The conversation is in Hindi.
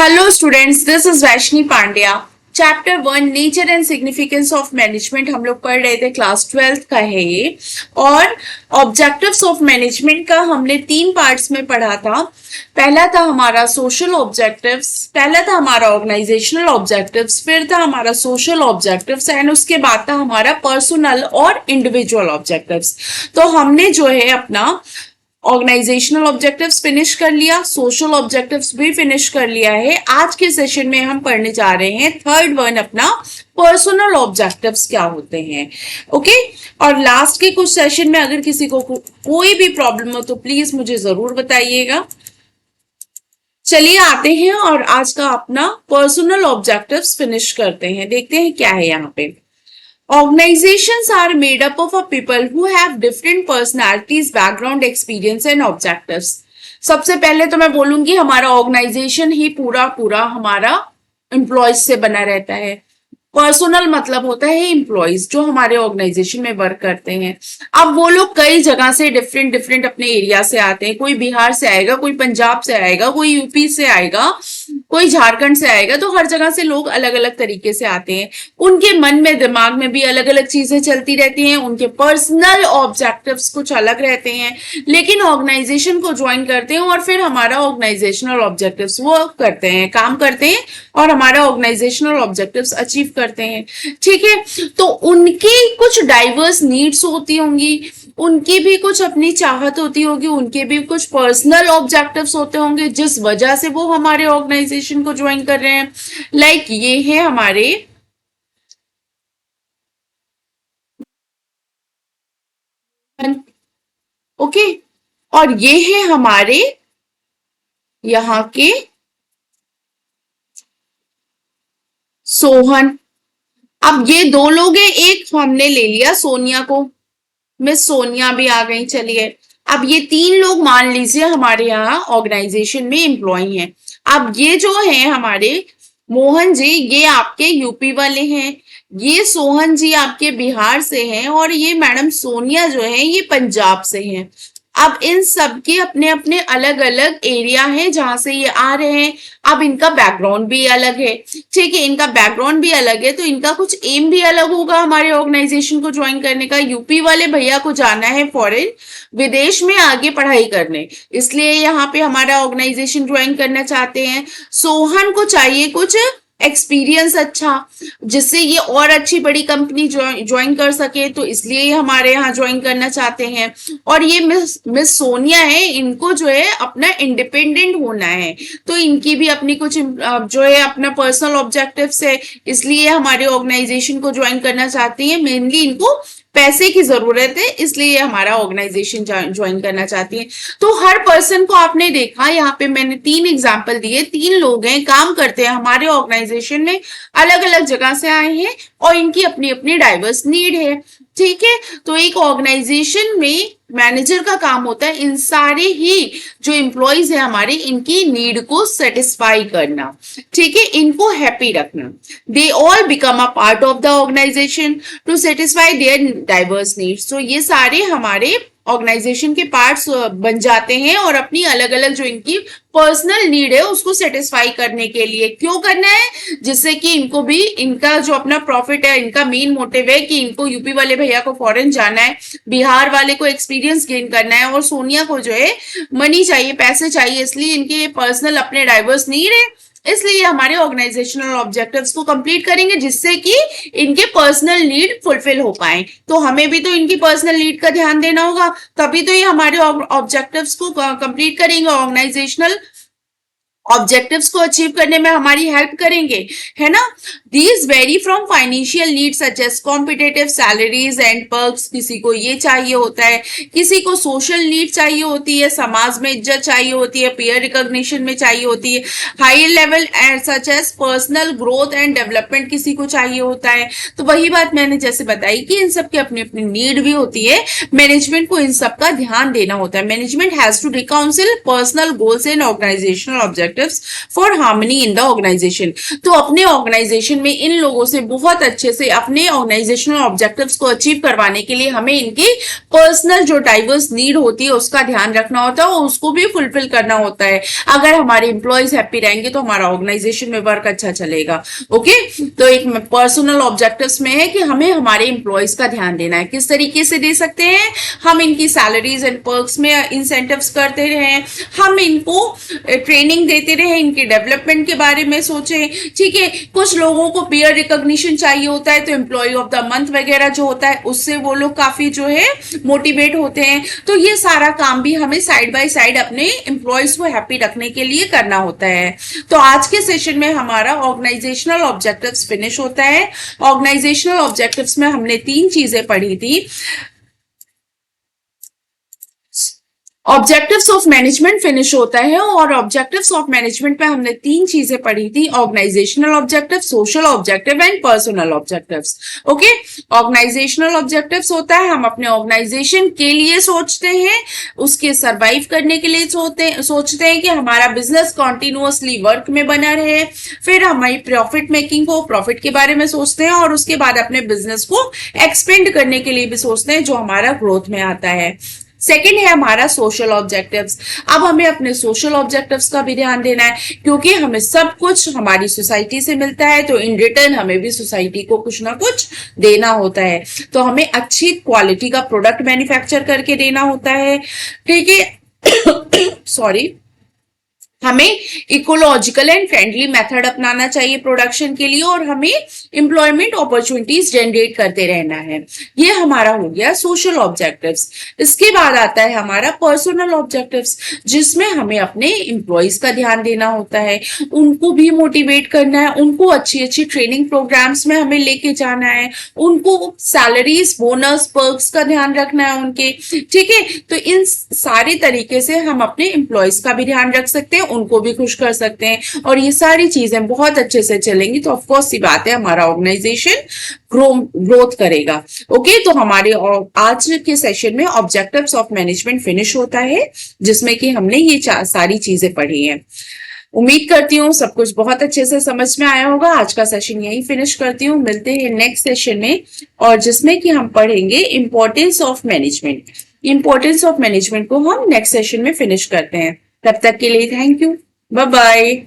Hello students, this is Vaishni Pandya. Chapter 1 nature and significance of management हम लोग पढ़ रहे थे, क्लास 12th का है ये। और ऑब्जेक्टिव्स ऑफ मैनेजमेंट का हमने 3 पार्ट्स में पढ़ा था। पहला था हमारा सोशल ऑब्जेक्टिव्स, पहला था हमारा ऑर्गेनाइजेशनल ऑब्जेक्टिव्स, फिर था हमारा सोशल ऑब्जेक्टिव्स एंड उसके बाद था हमारा पर्सनल और इंडिविजुअल ऑब्जेक्टिव्स। तो हमने जो है अपना ऑर्गेनाइजेशनल ऑब्जेक्टिव्स फिनिश कर लिया, सोशल ऑब्जेक्टिव्स भी फिनिश कर लिया है। आज के सेशन में हम पढ़ने जा रहे हैं थर्ड वन, अपना पर्सनल ऑब्जेक्टिव्स क्या होते हैं। ओके, और लास्ट के कुछ सेशन में अगर किसी को कोई भी प्रॉब्लम हो तो प्लीज मुझे जरूर बताइएगा। चलिए आते हैं और आज का अपना पर्सनल ऑब्जेक्टिव्स फिनिश करते हैं। देखते हैं क्या है यहाँ पे। Organizations are made up of a people who have different personalities, background, experience and objectives. सबसे पहले तो मैं बोलूंगी हमारा ऑर्गेनाइजेशन ही पूरा पूरा हमारा एम्प्लॉयज से बना रहता है। पर्सनल मतलब होता है एम्प्लॉयज जो हमारे ऑर्गेनाइजेशन में वर्क करते हैं। अब वो लोग कई जगह से डिफरेंट डिफरेंट अपने एरिया से आते हैं। कोई बिहार से आएगा, कोई पंजाब से आएगा, कोई यूपी से आएगा, कोई झारखंड से आएगा। तो हर जगह से लोग अलग अलग तरीके से आते हैं। उनके मन में दिमाग में भी अलग अलग चीजें चलती रहती हैं। उनके पर्सनल ऑब्जेक्टिव्स कुछ अलग रहते हैं, लेकिन ऑर्गेनाइजेशन को ज्वाइन करते हैं और फिर हमारा ऑर्गेनाइजेशनल ऑब्जेक्टिव्स वो करते हैं, काम करते हैं और हमारा ऑर्गेनाइजेशनल ऑब्जेक्टिव्स अचीव करते हैं। ठीक है, तो उनकी कुछ डाइवर्स नीड्स होती होंगी, उनकी भी कुछ अपनी चाहत होती होगी, उनके भी कुछ पर्सनल ऑब्जेक्टिव्स होते होंगे जिस वजह से वो हमारे ऑर्गेनाइजेशन को ज्वाइन कर रहे हैं। लाइक ये है हमारे ओके, और ये है हमारे यहाँ के सोहन। अब ये दो लोग हैं, एक हमने ले लिया सोनिया को, मिस सोनिया भी आ गई। चलिए, अब ये 3 लोग मान लीजिए हमारे यहाँ ऑर्गेनाइजेशन में एम्प्लॉय हैं। अब ये जो है हमारे मोहन जी, ये आपके यूपी वाले हैं, ये सोहन जी आपके बिहार से हैं और ये मैडम सोनिया जो है ये पंजाब से हैं। अब इन सब के अपने अपने अलग अलग एरिया है जहां से ये आ रहे हैं। अब इनका बैकग्राउंड भी अलग है। ठीक है, इनका बैकग्राउंड भी अलग है तो इनका कुछ एम भी अलग होगा हमारे ऑर्गेनाइजेशन को ज्वाइन करने का। यूपी वाले भैया को जाना है फॉरेन, विदेश में आगे पढ़ाई करने, इसलिए यहाँ पे हमारा ऑर्गेनाइजेशन ज्वाइन करना चाहते हैं। सोहन को चाहिए कुछ एक्सपीरियंस अच्छा, जिससे ये और अच्छी बड़ी कंपनी ज्वाइन कर सके, तो इसलिए ये हमारे यहाँ ज्वाइन करना चाहते हैं। और ये मिस सोनिया है, इनको जो है अपना इंडिपेंडेंट होना है, तो इनकी भी अपनी कुछ जो है अपना पर्सनल ऑब्जेक्टिव्स है, इसलिए हमारे ऑर्गेनाइजेशन को ज्वाइन करना चाहती है। मेनली इनको पैसे की जरूरत है, इसलिए हमारा ऑर्गेनाइजेशन ज्वाइन करना चाहती है। तो हर पर्सन को आपने देखा, यहाँ पे मैंने 3 एग्जांपल दिए। 3 लोग हैं, काम करते हैं हमारे ऑर्गेनाइजेशन में, अलग अलग जगह से आए हैं और इनकी अपनी अपनी डाइवर्स नीड है। ठीक है, तो एक ऑर्गेनाइजेशन में मैनेजर का काम होता है इन सारे ही जो एम्प्लॉयज है हमारे, इनकी नीड को सेटिस्फाई करना। ठीक है, इनको हैप्पी रखना। They all become a part of the organisation to satisfy their diverse needs. तो ये सारे हमारे ऑर्गेनाइजेशन के पार्ट्स बन जाते हैं और अपनी अलग अलग जो इनकी पर्सनल नीड है उसको सेटिस्फाई करने के लिए। क्यों करना है? जिससे कि इनको भी इनका जो अपना प्रॉफिट है, इनका मेन मोटिव है कि इनको यूपी वाले भैया को फॉरेन जाना है, बिहार वाले को एक्सपीरियंस गेन करना है और सोनिया को जो है मनी चाहिए, पैसे चाहिए, इसलिए इनके पर्सनल अपने डाइवर्स नीड है। इसलिए हमारे ऑर्गेनाइजेशनल ऑब्जेक्टिव्स को कंप्लीट करेंगे जिससे कि इनके पर्सनल नीड फुलफिल हो पाए। तो हमें भी तो इनकी पर्सनल नीड का ध्यान देना होगा, तभी तो ये हमारे ऑब्जेक्टिव्स को कंप्लीट करेंगे, ऑर्गेनाइजेशनल ऑब्जेक्टिव्स को अचीव करने में हमारी हेल्प करेंगे, है ना। These vary from financial needs such as competitive salaries and perks. किसी को ये चाहिए होता है, किसी को सोशल नीड चाहिए होती है, समाज में इज्जत चाहिए होती है, पीयर रिकॉग्निशन में चाहिए होती है, high level and such as personal growth and development किसी को चाहिए होता है। तो वही बात मैंने जैसे बताई कि इन सब की अपनी अपनी नीड भी होती है। मैनेजमेंट को इन सब का ध्यान देना होता है। Management has to reconcile personal goals and organisational objective objectives for harmony in the organisation. तो अपने ऑर्गेनाइजेशन में इन लोगों से बहुत अच्छे से अपने ऑर्गेनाइजेशनल ऑब्जेक्टिव्स को अचीव करवाने के लिए हमें इनकी पर्सनल जो डाइवर्स नीड होती है उसका ध्यान रखना होता है और उसको भी फुलफिल करना होता है। अगर हमारे एम्प्लॉयज हैप्पी रहेंगे तो हमारा ऑर्गेनाइजेशन में वर्क अच्छा चलेगा। ओके, तो एक पर्सनल ऑब्जेक्टिव्स में है कि हमें हमारे एम्प्लॉयज का ध्यान देना है। किस तरीके से दे सकते हैं? हम इनकी सैलरीज एंड पर्क्स में इंसेंटिव्स करते रहें, हम इनको ट्रेनिंग देते रहें, इनके डेवलपमेंट के बारे में सोचें। ठीक है, कुछ लोगों को पीयर रिकॉग्निशन चाहिए होता है तो एम्प्लॉय ऑफ द मंथ वगैरह जो होता है उससे वो लोग काफी जो है मोटिवेट होते हैं। तो ये सारा काम भी हमें साइड बाय साइड अपने एम्प्लॉयज को हैप्पी रखने के लिए करना होता है। तो आज के सेशन में हमारा ऑर्गेनाइजेशनल ऑब्जेक्टिव्स फिनिश होता है। ऑर्गेनाइजेशनल ऑब्जेक्टिव्स में हमने 3 चीजें पढ़ी थी। ऑब्जेक्टिव्स ऑफ मैनेजमेंट फिनिश होता है और ऑब्जेक्टिव्स ऑफ मैनेजमेंट में हमने 3 चीजें पढ़ी थी, organisational objective, social objective and personal objectives. Okay, organisational objectives होता है हम अपने ऑर्गेनाइजेशन के लिए सोचते हैं, उसके सर्वाइव करने के लिए सोचते हैं कि हमारा बिजनेस कॉन्टिन्यूअसली वर्क में बना रहे। फिर हमारी प्रॉफिट मेकिंग को, प्रॉफिट के बारे में सोचते हैं और उसके बाद अपने बिजनेस को एक्सपेंड करने के लिए भी सोचते हैं जो हमारा ग्रोथ में आता है। सेकेंड है हमारा सोशल ऑब्जेक्टिव्स। अब हमें अपने सोशल ऑब्जेक्टिव्स का भी ध्यान देना है क्योंकि हमें सब कुछ हमारी सोसाइटी से मिलता है तो इन रिटर्न हमें भी सोसाइटी को कुछ ना कुछ देना होता है। तो हमें अच्छी क्वालिटी का प्रोडक्ट मैन्युफैक्चर करके देना होता है। ठीक है, सॉरी, हमें इकोलॉजिकल एंड फ्रेंडली मेथड अपनाना चाहिए प्रोडक्शन के लिए और हमें एम्प्लॉयमेंट अपॉर्चुनिटीज जनरेट करते रहना है। ये हमारा हो गया सोशल ऑब्जेक्टिव्स। इसके बाद आता है हमारा पर्सनल ऑब्जेक्टिव्स जिसमें हमें अपने एम्प्लॉयज का ध्यान देना होता है, उनको भी मोटिवेट करना है, उनको अच्छी अच्छी ट्रेनिंग प्रोग्राम्स में हमें लेके जाना है, उनको सैलरीज, बोनस, पर्क्स का ध्यान रखना है उनके। ठीक है, तो इन सारे तरीके से हम अपने एम्प्लॉयज का भी ध्यान रख सकते हैं, उनको भी खुश कर सकते हैं और ये सारी चीजें बहुत अच्छे से चलेंगी तो ऑफकोर्स सी बात है हमारा ऑर्गेनाइजेशन ग्रोथ करेगा। ओके, तो हमारे आज के सेशन में ऑब्जेक्टिव्स ऑफ मैनेजमेंट फिनिश होता है जिसमें कि हमने ये सारी चीजें पढ़ी हैं। उम्मीद करती हूँ सब कुछ बहुत अच्छे से समझ में आया होगा। आज का सेशन यही फिनिश करती हूँ, मिलते हैं नेक्स्ट सेशन में और जिसमें कि हम पढ़ेंगे importance of management. Importance of management को हम नेक्स्ट सेशन में फिनिश करते हैं। तब तक के लिए थैंक यू, बाय बाय।